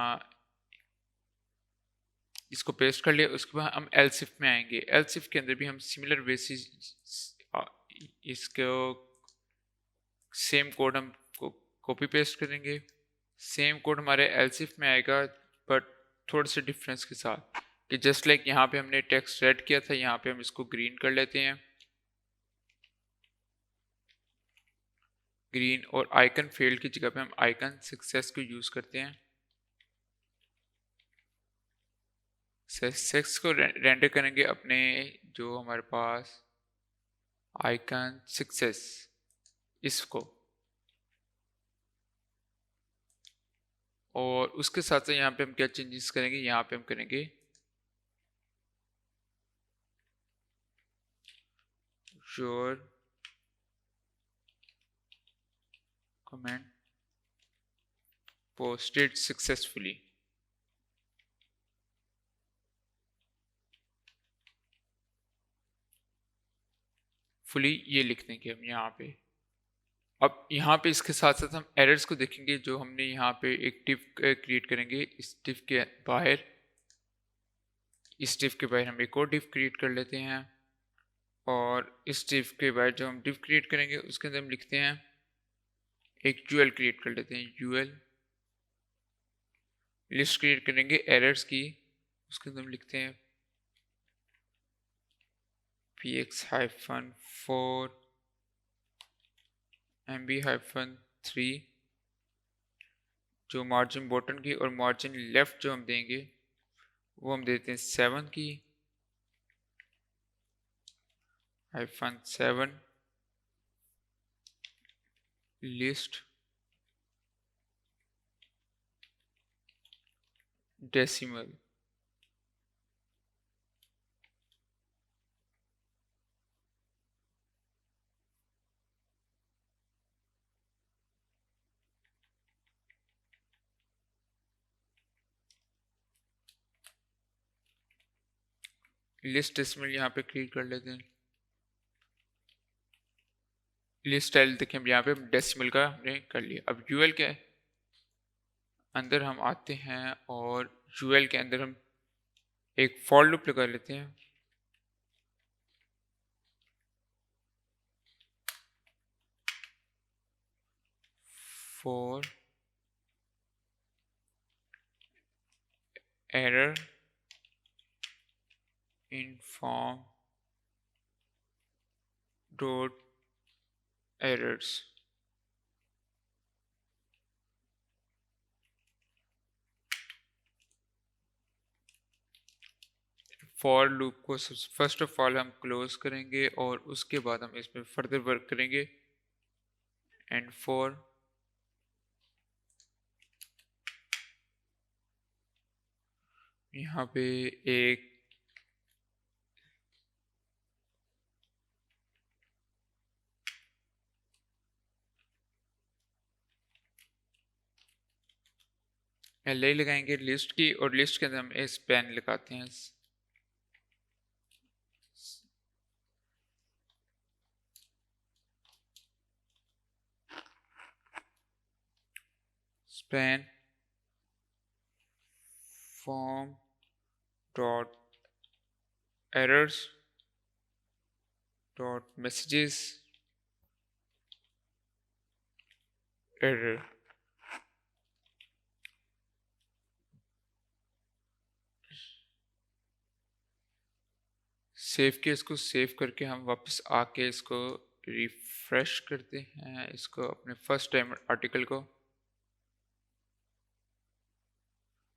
इसको पेस्ट कर लिया उसके बाद हम एलसिफ में आएंगे। एलसिफ के अंदर भी हम सिमिलर बेसिस इसको सेम कोड हम कॉपी पेस्ट करेंगे। सेम कोड हमारे एलसिफ में आएगा बट थोड़े से डिफरेंस के साथ कि जस्ट लाइक यहाँ पे हमने टेक्स्ट रेड किया था यहाँ पे हम इसको ग्रीन कर लेते हैं, ग्रीन, और आइकन फील्ड की जगह पे हम आइकन सक्सेस को यूज करते हैं। सक्सेस को रेंडर करेंगे अपने जो हमारे पास आइकन सक्सेस इसको, और उसके साथ साथ यहाँ पे हम क्या चेंजेस करेंगे, यहाँ पे हम करेंगे your comment posted successfully, fully ये लिख देंगे हम यहाँ पे। अब यहाँ पे इसके साथ साथ हम एरर्स को देखेंगे जो हमने यहाँ पे एक डिव क्रिएट करेंगे। इस डिव के बाहर, इस डिव के बाहर हम एक और डिव क्रिएट कर लेते हैं और इस डिव के बाहर जो हम डिव क्रिएट करेंगे उसके अंदर हम लिखते हैं एक यूएल क्रिएट कर लेते हैं, यूएल लिस्ट क्रिएट करेंगे एरर्स की, उसके अंदर हम लिखते हैं px-4 MB-3, जो मार्जिन बॉटम की और मार्जिन लेफ्ट जो हम देंगे वो हम देते हैं 7 की, -7 लिस्ट डेसिमल। लिस्ट डेसिमल यहाँ पे क्लिक कर लेते हैं। लिस्ट स्टाइल देखिए हम यहाँ पे डेसिमल का हमने कर लिया। अब यूएल के अंदर हम आते हैं और यूएल के अंदर हम एक फॉर लूप लगा लेते हैं। For error inform dot errors। For loop को फर्स्ट ऑफ ऑल हम क्लोज करेंगे और उसके बाद हम इसमें फर्दर वर्क करेंगे। एंड फॉर यहाँ पे एक एल लगाएंगे लिस्ट की, और लिस्ट के अंदर हम स्पैन लगाते हैं। Span form dot errors dot messages error. Save के इसको सेव करके हम वापस आके इसको रिफ्रेश करते हैं, इसको अपने फर्स्ट टाइम आर्टिकल को।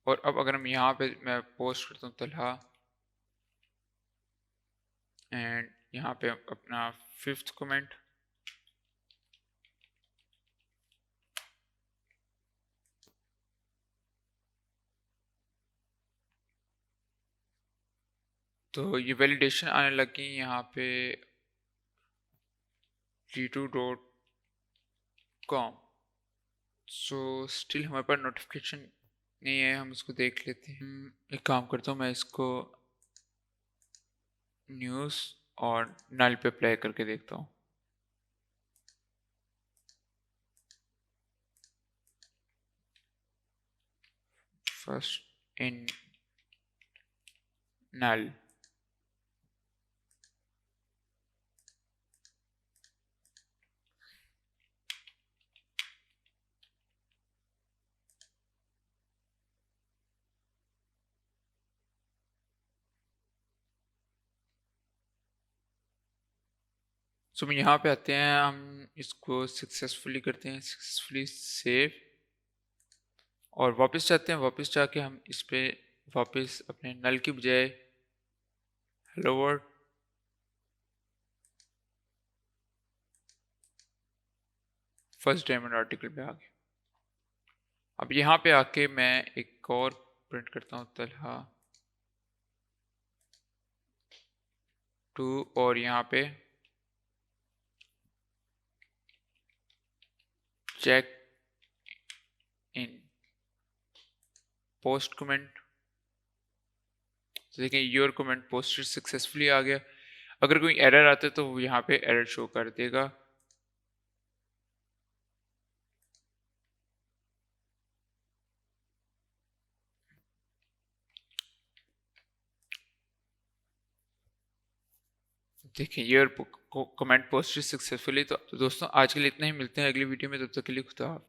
और अब अगर हम यहाँ पे मैं पोस्ट करता हूँ तलहा, एंड यहाँ पे अपना 5th कमेंट, तो ये वैलिडेशन आने लगी यहाँ पे g2.com। सो स्टिल हमारे पास नोटिफिकेशन नहीं है, हम इसको देख लेते हैं। एक काम करता हूँ, मैं इसको न्यूज़ और नल पे अप्लाई करके देखता हूँ। फर्स्ट इन नल, सो हम यहाँ पे आते हैं, हम इसको सक्सेसफुली करते हैं, सक्सेसफुली सेव, और वापस जाते हैं। वापस जाके हम इस पे वापस अपने नल की बजाय hello world, first diamond article पे आ गए। अब यहाँ पे आके मैं एक और प्रिंट करता हूँ तलहा 2, और यहाँ पे चेक इन पोस्ट कमेंट। तो देखें योर कमेंट पोस्टेड सक्सेसफुली आ गया। अगर कोई एरर आता है तो वो यहाँ पे एरर शो कर देगा। देखिए योर कमेंट पोस्टेड सक्सेसफुली। तो दोस्तों आज के लिए इतना ही, मिलते हैं अगली वीडियो में, तब तक के लिए खुदा हाफिज़।